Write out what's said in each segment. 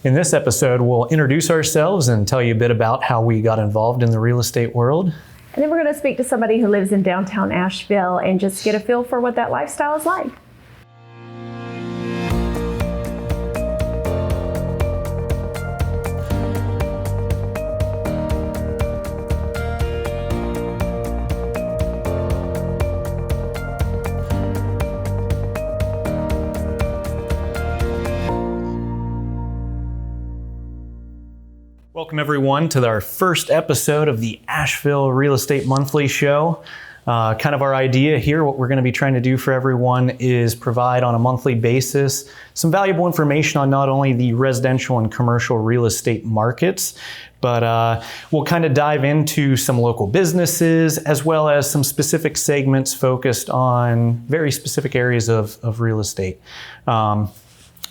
In this episode, we'll introduce ourselves and tell you a bit about how we got involved in the real estate world. And then we're going to speak to somebody who lives in downtown Asheville and just get a feel for what that lifestyle is like. Welcome everyone to our first episode of the Asheville Real Estate Monthly Show. Kind of our idea here, what we're going to be trying to do for everyone is provide on a monthly basis some valuable information on not only the residential and commercial real estate markets, but we'll kind of dive into some local businesses as well as some specific segments focused on very specific areas of real estate.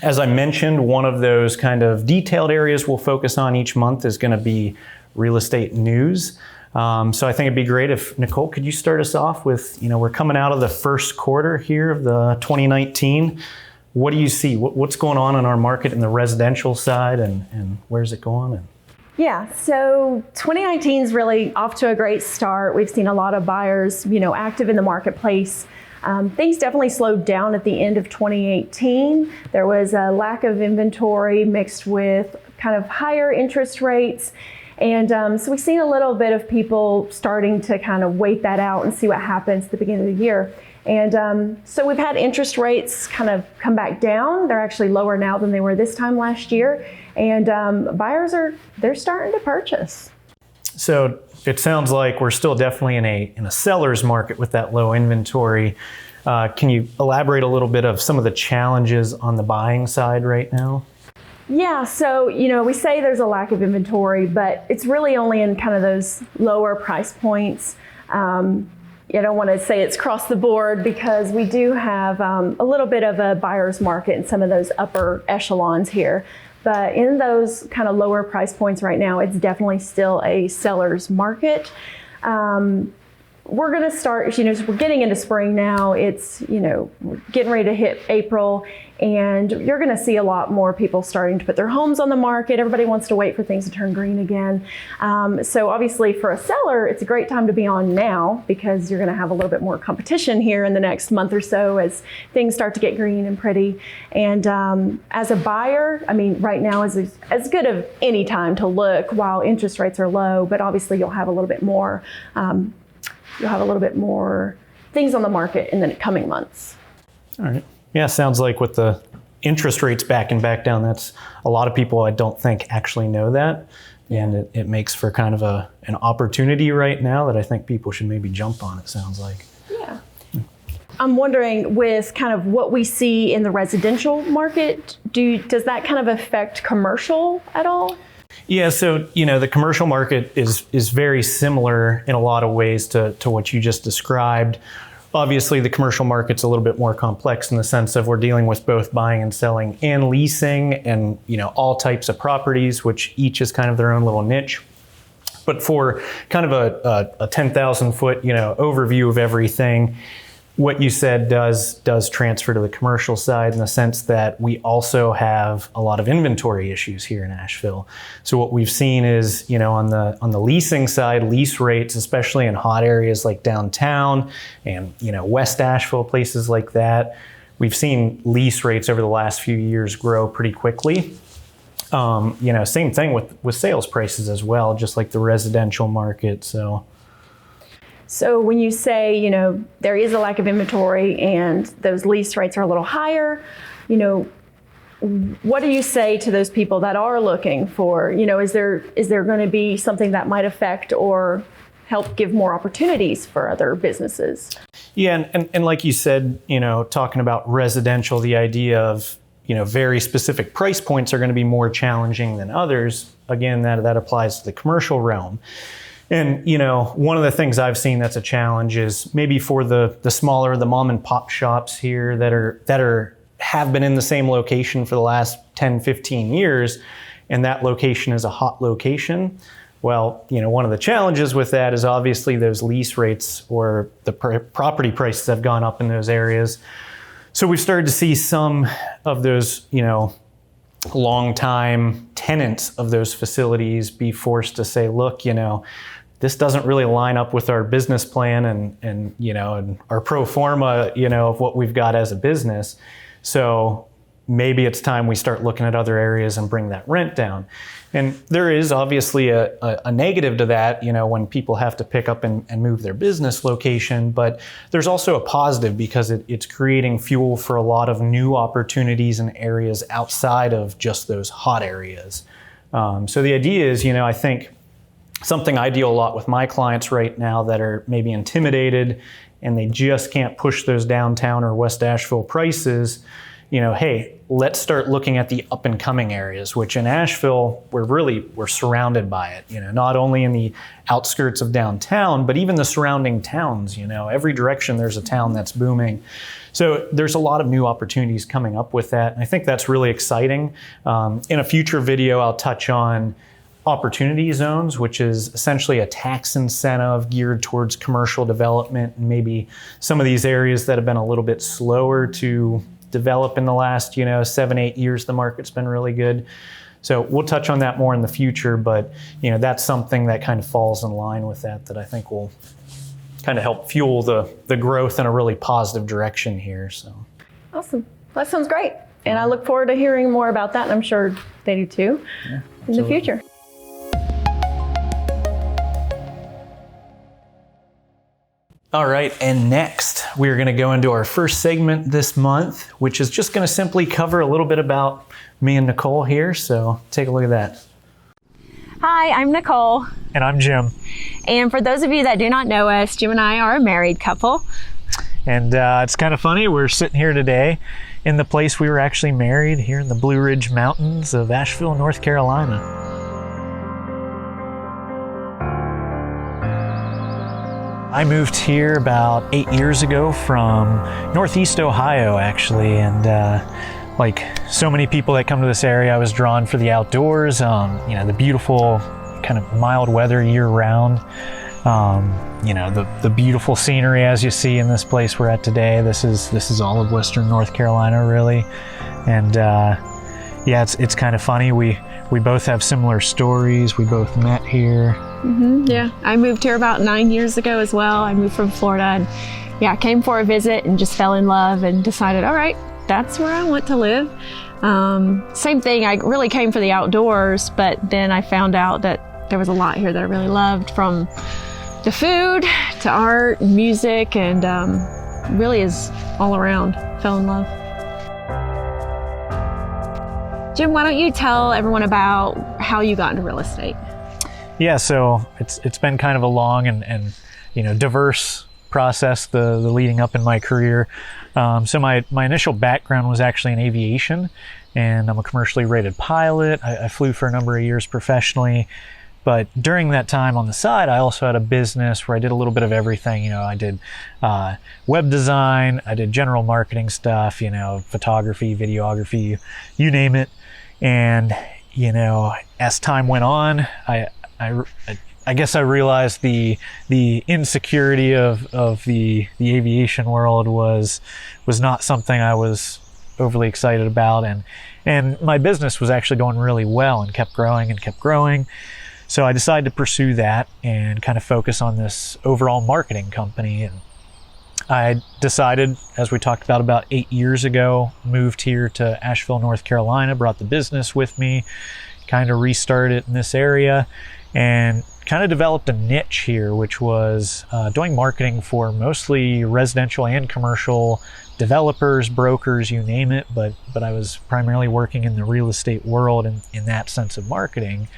As I mentioned, one of those kind of detailed areas we'll focus on each month is going to be real estate news. So I think it'd be great if, Nichole, could you start us off with, we're coming out of the first quarter here of the 2019. What do you see? What's going on in our market in the residential side and where's it going? Yeah, so 2019 is really off to a great start. We've seen a lot of buyers, active in the marketplace. Things definitely slowed down at the end of 2018. There was a lack of inventory mixed with kind of higher interest rates. And so we've seen a little bit of people starting to kind of wait that out and see what happens at the beginning of the year. And so we've had interest rates kind of come back down. They're actually lower now than they were this time last year. And buyers they're starting to purchase. So it sounds like we're still definitely in a seller's market with that low inventory. Can you elaborate a little bit of some of the challenges on the buying side right now? Yeah, so, we say there's a lack of inventory, but it's really only in kind of those lower price points. I don't want to say it's across the board because we do have a little bit of a buyer's market in some of those upper echelons here. But in those kind of lower price points right now, it's definitely still a seller's market. We're going to start, we're getting into spring now. It's, we're getting ready to hit April, and you're going to see a lot more people starting to put their homes on the market. Everybody wants to wait for things to turn green again. So obviously for a seller, it's a great time to be on now because you're going to have a little bit more competition here in the next month or so as things start to get green and pretty. And as a buyer, right now is as good of any time to look while interest rates are low, but obviously you'll have a little bit more things on the market in the coming months. All right. Yeah, sounds like with the interest rates back down, that's a lot of people I don't think actually know that. And it makes for kind of an opportunity right now that I think people should maybe jump on, it sounds like. Yeah. I'm wondering with kind of what we see in the residential market, does that kind of affect commercial at all? Yeah, so the commercial market is very similar in a lot of ways to what you just described. Obviously, the commercial market's a little bit more complex in the sense of we're dealing with both buying and selling and leasing and all types of properties, which each is kind of their own little niche. But for kind of a 10,000 foot overview of everything, what you said does transfer to the commercial side in the sense that we also have a lot of inventory issues here in Asheville. So what we've seen is, on the leasing side, lease rates, especially in hot areas like downtown and, West Asheville, places like that, we've seen lease rates over the last few years grow pretty quickly. Same thing with sales prices as well, just like the residential market. So when you say, there is a lack of inventory and those lease rates are a little higher, what do you say to those people that are looking for, is there going to be something that might affect or help give more opportunities for other businesses? Yeah, and like you said, talking about residential, the idea of, very specific price points are going to be more challenging than others. Again, that applies to the commercial realm. And, one of the things I've seen that's a challenge is maybe for the smaller, the mom and pop shops here that have been in the same location for the last 10, 15 years, and that location is a hot location. Well, one of the challenges with that is obviously those lease rates or the property prices have gone up in those areas. So we've started to see some of those, longtime tenants of those facilities be forced to say, look, this doesn't really line up with our business plan and our pro forma, of what we've got as a business. So maybe it's time we start looking at other areas and bring that rent down. And there is obviously a negative to that, when people have to pick up and move their business location, but there's also a positive because it's creating fuel for a lot of new opportunities in areas outside of just those hot areas. So the idea is, I think something I deal a lot with my clients right now that are maybe intimidated and they just can't push those downtown or West Asheville prices, hey, let's start looking at the up and coming areas, which in Asheville, we're surrounded by it, not only in the outskirts of downtown, but even the surrounding towns, every direction there's a town that's booming. So there's a lot of new opportunities coming up with that. And I think that's really exciting. In a future video, I'll touch on opportunity zones, which is essentially a tax incentive geared towards commercial development, and maybe some of these areas that have been a little bit slower to develop in the last 7-8 years. The market's been really good, so we'll touch on that more in the future, but that's something that kind of falls in line with that I think will kind of help fuel the growth in a really positive direction here. So awesome. That sounds great, and I look forward to hearing more about that, and I'm sure they do too in the future. All right, and next we're going to go into our first segment this month, which is just going to simply cover a little bit about me and Nichole here. So take a look at that. Hi, I'm Nichole. And I'm Jim. And for those of you that do not know us, Jim and I are a married couple. And it's kind of funny, we're sitting here today in the place we were actually married, here in the Blue Ridge Mountains of Asheville, North Carolina. I moved here about 8 years ago from Northeast Ohio, actually, and like so many people that come to this area, I was drawn for the outdoors, the beautiful kind of mild weather year-round, the beautiful scenery as you see in this place we're at today. This is all of Western North Carolina, really, and it's kind of funny. We both have similar stories. We both met here. Yeah, I moved here about 9 years ago as well. I moved from Florida and I came for a visit and just fell in love and decided, all right, that's where I want to live. Same thing, I really came for the outdoors, but then I found out that there was a lot here that I really loved, from the food to art, music, and really is all around. Fell in love. Jim, why don't you tell everyone about how you got into real estate? Yeah, so it's been kind of a long and diverse process, the leading up in my career. So my initial background was actually in aviation, and I'm a commercially rated pilot. I flew for a number of years professionally, but during that time on the side, I also had a business where I did a little bit of everything. I did web design, I did general marketing stuff, photography, videography, you name it. And as time went on, I guess I realized the insecurity of the aviation world was not something I was overly excited about, and my business was actually going really well and kept growing. So I decided to pursue that and kind of focus on this overall marketing company. And I decided, as we talked about 8 years ago, moved here to Asheville, North Carolina, brought the business with me, kind of restarted it in this area, and kind of developed a niche here, which was doing marketing for mostly residential and commercial developers, brokers, you name it, but I was primarily working in the real estate world in that sense of marketing.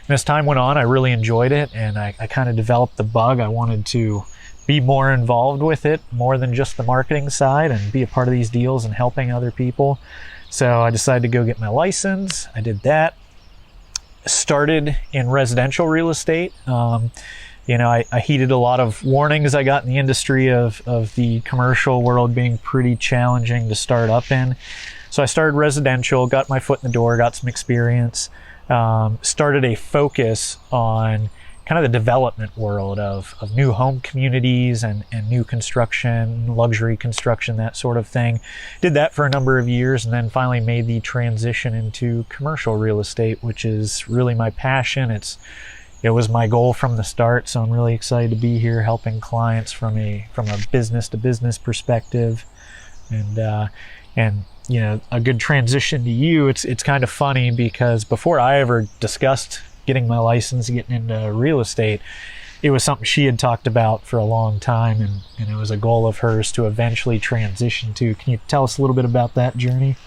And as time went on, I really enjoyed it, and I kind of developed the bug. I wanted to be more involved with it, more than just the marketing side, and be a part of these deals and helping other people. So I decided to go get my license. I did that. Started in residential real estate. I heeded a lot of warnings I got in the industry of the commercial world being pretty challenging to start up in. So I started residential, got my foot in the door, got some experience, started a focus on kind of the development world of new home communities and new construction, luxury construction, that sort of thing. Did that for a number of years, and then finally made the transition into commercial real estate, which is really my passion. It was my goal from the start, so I'm really excited to be here helping clients from a business to business perspective. And you know, a good transition to you. It's kind of funny because before I ever discussed getting my license, getting into real estate, it was something she had talked about for a long time, and it was a goal of hers to eventually transition to. Can you tell us a little bit about that journey?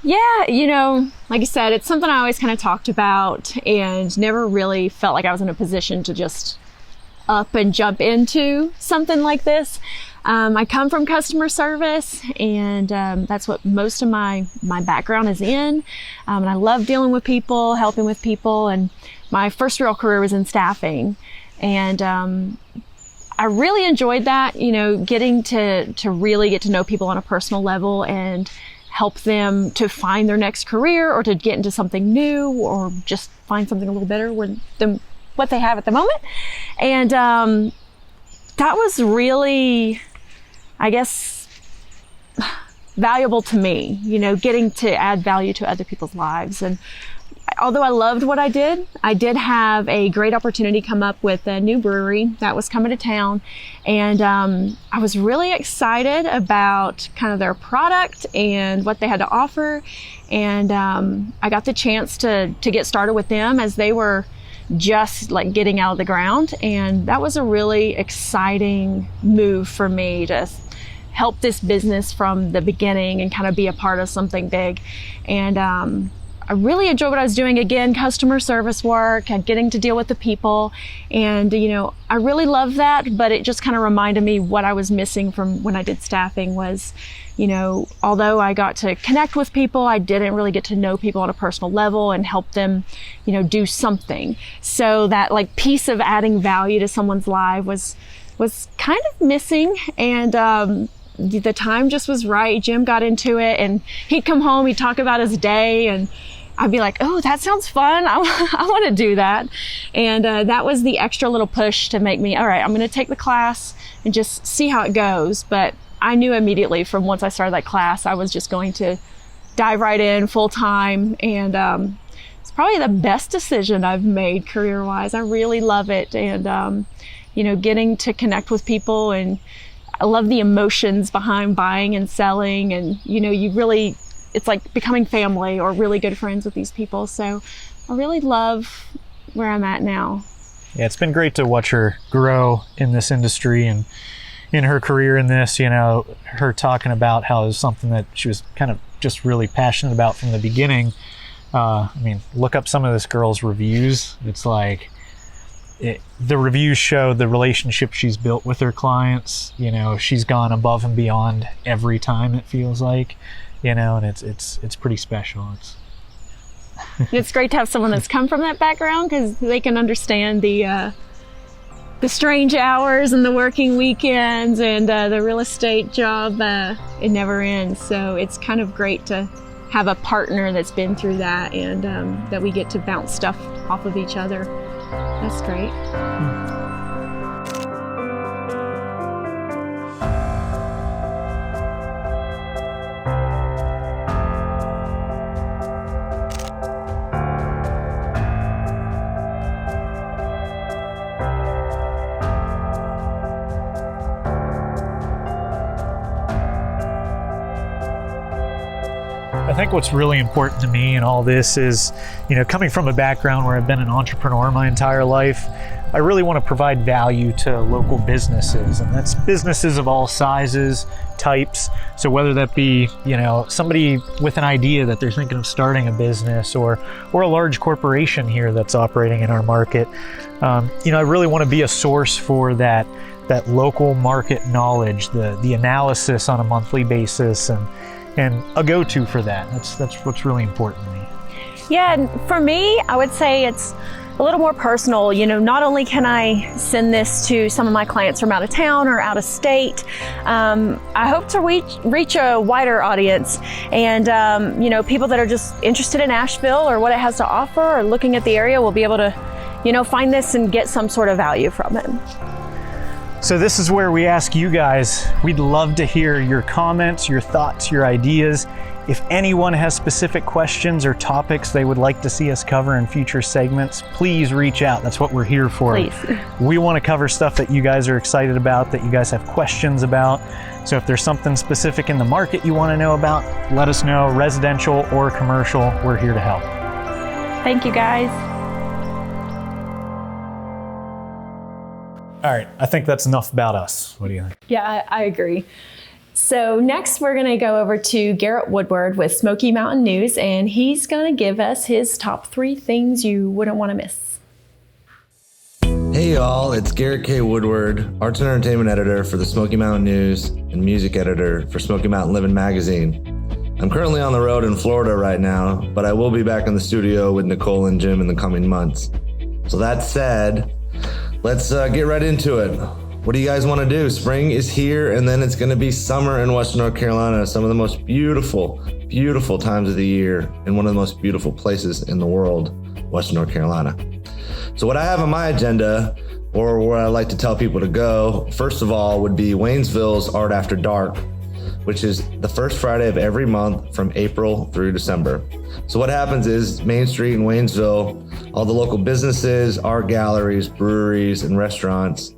Yeah, you know, like I said, it's something I always kind of talked about and never really felt like I was in a position to just up and jump into something like this. I come from customer service, and that's what most of my background is in. And I love dealing with people, helping with people. And my first real career was in staffing. And I really enjoyed that, you know, getting to really get to know people on a personal level and help them to find their next career or to get into something new or just find something a little better than what they have at the moment. And that was really, I guess, valuable to me, you know, getting to add value to other people's lives. And although I loved what I did have a great opportunity come up with a new brewery that was coming to town. And I was really excited about kind of their product and what they had to offer. And I got the chance to get started with them as they were just like getting out of the ground. And that was a really exciting move for me to help this business from the beginning and kind of be a part of something big. And I really enjoyed what I was doing. Again, customer service work and getting to deal with the people. And, you know, I really love that, but it just kind of reminded me what I was missing from when I did staffing was, you know, although I got to connect with people, I didn't really get to know people on a personal level and help them, you know, do something. So that like piece of adding value to someone's life was kind of missing. And, the time just was right. Jim got into it, and he'd come home, he'd talk about his day, and I'd be like, oh, that sounds fun. I want to do that. And that was the extra little push to make me, all right, I'm going to take the class and just see how it goes. But I knew immediately from once I started that class, I was just going to dive right in full time. And it's probably the best decision I've made career-wise. I really love it. And, you know, getting to connect with people, and I love the emotions behind buying and selling. And, you know, it's like becoming family or really good friends with these people. So I really love where I'm at now. Yeah, it's been great to watch her grow in this industry and in her career in this, you know, her talking about how it was something that she was kind of just really passionate about from the beginning. I mean, look up some of this girl's reviews. It's like, the reviews show the relationship she's built with her clients. You know, she's gone above and beyond every time, it feels like, you know, and it's pretty special. It's great to have someone that's come from that background, because they can understand the strange hours and the working weekends and the real estate job. It never ends. So it's kind of great to have a partner that's been through that, and that we get to bounce stuff off of each other. That's great. I think what's really important to me in all this is, you know, coming from a background where I've been an entrepreneur my entire life, I really want to provide value to local businesses, and that's businesses of all sizes, types. So whether that be, you know, somebody with an idea that they're thinking of starting a business, or a large corporation here that's operating in our market, you know, I really want to be a source for that local market knowledge, the analysis on a monthly basis, and a go-to for that. That's what's really important to me. Yeah, and for me, I would say it's a little more personal. You know, not only can I send this to some of my clients from out of town or out of state, I hope to reach a wider audience, and you know, people that are just interested in Asheville or what it has to offer, or looking at the area will be able to find this and get some sort of value from it. So this is where we ask you guys, we'd love to hear your comments, your thoughts, your ideas. If anyone has specific questions or topics they would like to see us cover in future segments, please reach out. That's what we're here for. Please. We want to cover stuff that you guys are excited about, that you guys have questions about. So if there's something specific in the market you want to know about, let us know, residential or commercial, we're here to help. Thank you, guys. All right, I think that's enough about us. What do you think? Yeah, I agree. So next we're going to go over to Garrett Woodward with Smoky Mountain News, and he's going to give us his top 3 things you wouldn't want to miss. Hey y'all, it's Garrett K. Woodward, Arts and Entertainment Editor for the Smoky Mountain News and Music Editor for Smoky Mountain Living Magazine. I'm currently on the road in Florida right now, but I will be back in the studio with Nichole and Jim in the coming months. So that said, let's get right into it. What do you guys want to do? Spring is here, and then it's going to be summer in Western North Carolina. Some of the most beautiful, beautiful times of the year, and one of the most beautiful places in the world, Western North Carolina. So what I have on my agenda, or where I like to tell people to go, first of all, would be Waynesville's Art After Dark, which is the first Friday of every month from April through December. So what happens is Main Street in Waynesville, all the local businesses, art galleries, breweries, and restaurants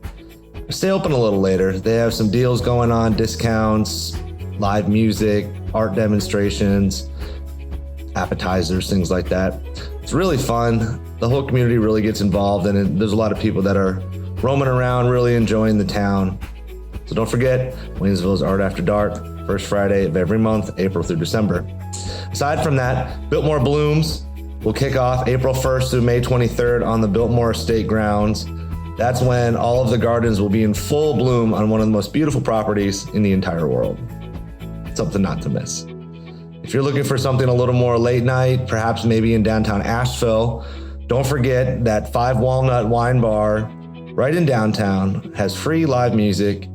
stay open a little later. They have some deals going on, discounts, live music, art demonstrations, appetizers, things like that. It's really fun. The whole community really gets involved, and there's a lot of people that are roaming around, really enjoying the town. So don't forget, Waynesville's Art After Dark, first Friday of every month, April through December. Aside from that, Biltmore Blooms will kick off April 1st through May 23rd on the Biltmore Estate grounds. That's when all of the gardens will be in full bloom on one of the most beautiful properties in the entire world. Something not to miss. If you're looking for something a little more late night, perhaps maybe in downtown Asheville, don't forget that 5 Walnut Wine Bar right in downtown has free live music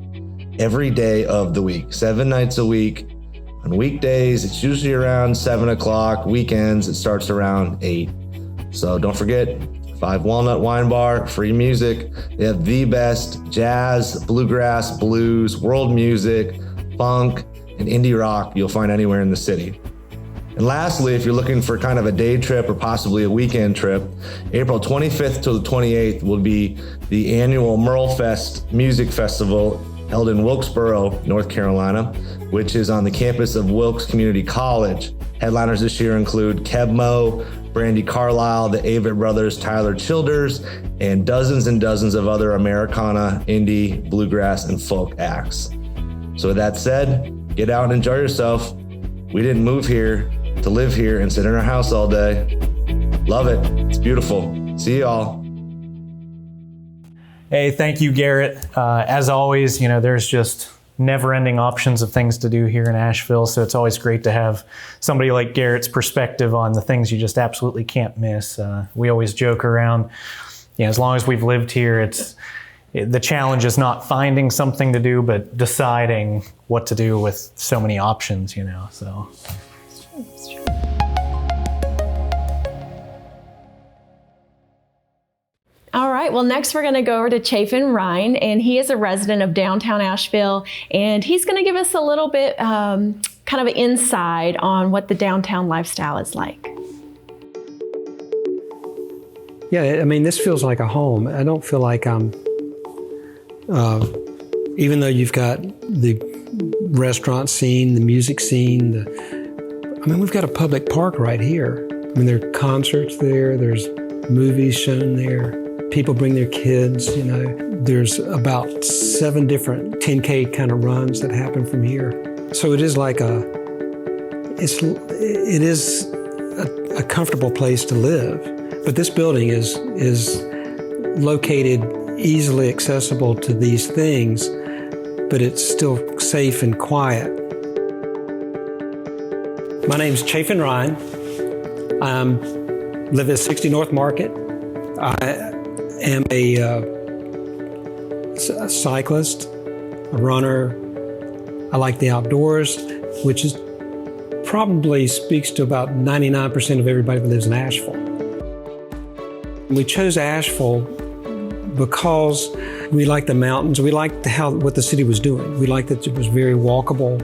every day of the week, 7 nights a week. On weekdays, it's usually around 7 o'clock. Weekends, it starts around 8. So don't forget, 5 Walnut Wine Bar, free music. They have the best jazz, bluegrass, blues, world music, funk, and indie rock you'll find anywhere in the city. And lastly, if you're looking for kind of a day trip or possibly a weekend trip, April 25th to the 28th will be the annual Merle Fest Music Festival held in Wilkesboro, North Carolina, which is on the campus of Wilkes Community College. Headliners this year include Kebmo, Brandy Carlisle, the Avett Brothers, Tyler Childers, and dozens of other Americana, indie, bluegrass, and folk acts. So with that said, get out and enjoy yourself. We didn't move here to live here and sit in our house all day. Love it. It's beautiful. See y'all. Hey, thank you, Garrett. As always, there's just never-ending options of things to do here in Asheville, so it's always great to have somebody like Garrett's perspective on the things you just absolutely can't miss. We always joke around, as long as we've lived here, the challenge is not finding something to do, but deciding what to do with so many options, so. It's true. All right, well, next we're going to go over to Chafin Ryan, and he is a resident of downtown Asheville, and he's going to give us a little bit kind of an insight on what the downtown lifestyle is like. Yeah, this feels like a home. I don't feel like I'm, even though you've got the restaurant scene, the music scene, we've got a public park right here. There are concerts there, there's movies shown there. People bring their kids, There's about 7 different 10K kind of runs that happen from here. So it is like it is a comfortable place to live. But this building is located easily accessible to these things, but it's still safe and quiet. My name's Chafin Ryan. I live at 60 North Market. I am a cyclist, a runner. I like the outdoors, which probably speaks to about 99% of everybody that lives in Asheville. We chose Asheville because we liked the mountains. We liked what the city was doing. We liked that it was very walkable.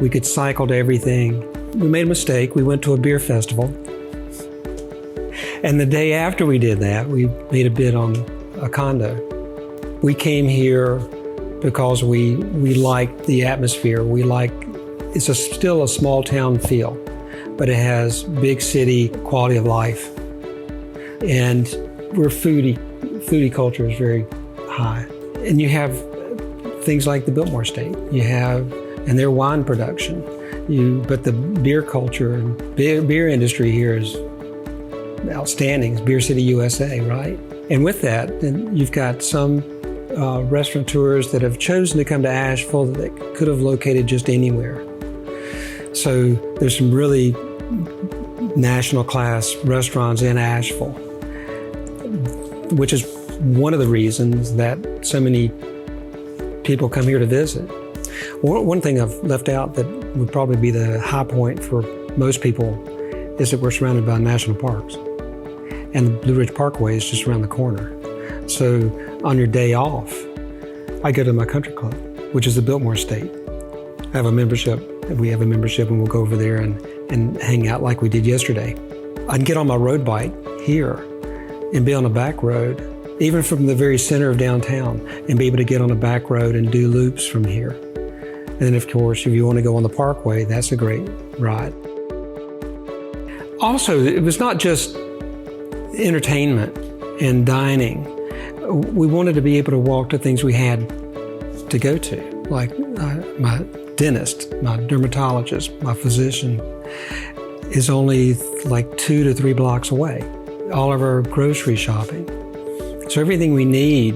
We could cycle to everything. We made a mistake. We went to a beer festival. And the day after we did that, we made a bid on a condo. We came here because we liked the atmosphere. It's still a small town feel, but it has big city quality of life. And we're foodie culture is very high. And you have things like the Biltmore Estate. And their wine production. But the beer culture and beer industry here is outstanding. It's Beer City, USA, right? And with that, then you've got some restaurateurs that have chosen to come to Asheville that could have located just anywhere. So there's some really national class restaurants in Asheville, which is one of the reasons that so many people come here to visit. One thing I've left out that would probably be the high point for most people is that we're surrounded by national parks. And the Blue Ridge Parkway is just around the corner. So on your day off, I go to my country club, which is the Biltmore Estate. I have a membership. We have a membership, and we'll go over there and hang out like we did yesterday. I can get on my road bike here and be on a back road, even from the very center of downtown, and be able to get on a back road and do loops from here. And then, of course, if you want to go on the Parkway, that's a great ride. Also, it was not just entertainment and dining. We wanted to be able to walk to things we had to go to, like my dentist, my dermatologist, my physician is only like 2 to 3 blocks away. All of our grocery shopping. So everything we need,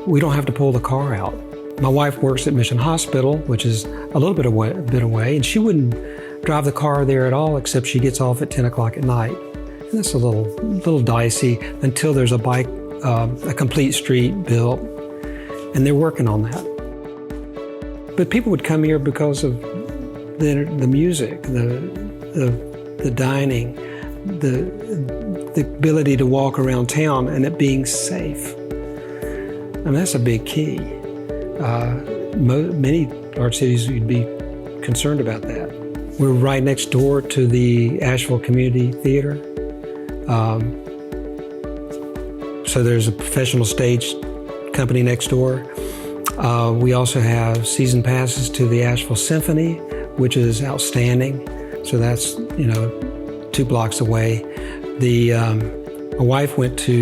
we don't have to pull the car out. My wife works at Mission Hospital, which is a little bit away, and she wouldn't drive the car there at all, except she gets off at 10 o'clock at night. And that's a little dicey until there's a complete street built, and they're working on that. But people would come here because of the music, the dining, the ability to walk around town and it being safe. And that's a big key. Many large cities would be concerned about that. We're right next door to the Asheville Community Theater. So there's a professional stage company next door. We also have season passes to the Asheville Symphony, which is outstanding. So that's 2 blocks away. My wife went to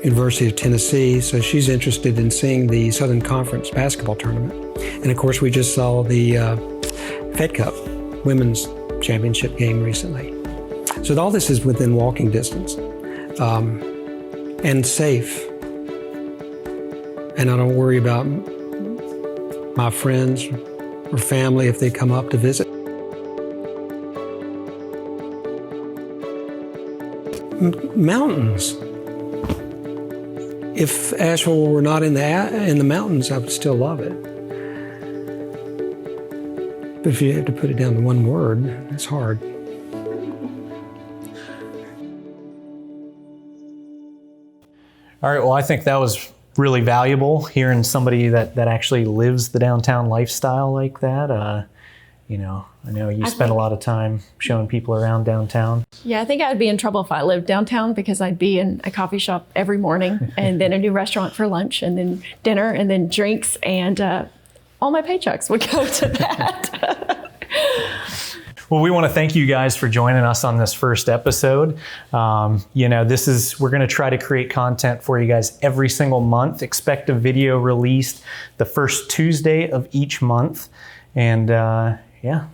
University of Tennessee, so she's interested in seeing the Southern Conference basketball tournament. And of course, we just saw the Fed Cup women's championship game recently. So all this is within walking distance and safe. And I don't worry about my friends or family if they come up to visit. Mountains. If Asheville were not in the mountains, I would still love it. But if you have to put it down to one word, it's hard. All right, well, I think that was really valuable, hearing somebody that actually lives the downtown lifestyle like that. I know you spend a lot of time showing people around downtown. Yeah, I think I'd be in trouble if I lived downtown, because I'd be in a coffee shop every morning and then a new restaurant for lunch and then dinner and then drinks, and all my paychecks would go to that. Well, we want to thank you guys for joining us on this first episode. We're going to try to create content for you guys every single month. Expect a video released the first Tuesday of each month. And yeah.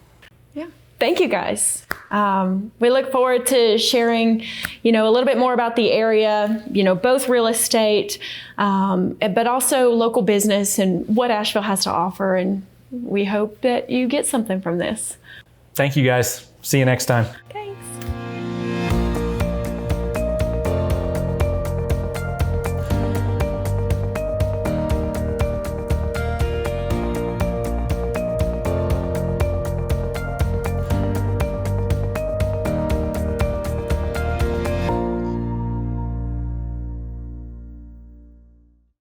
Thank you guys. We look forward to sharing, a little bit more about the area, both real estate, but also local business and what Asheville has to offer. And we hope that you get something from this. Thank you guys. See you next time. Okay.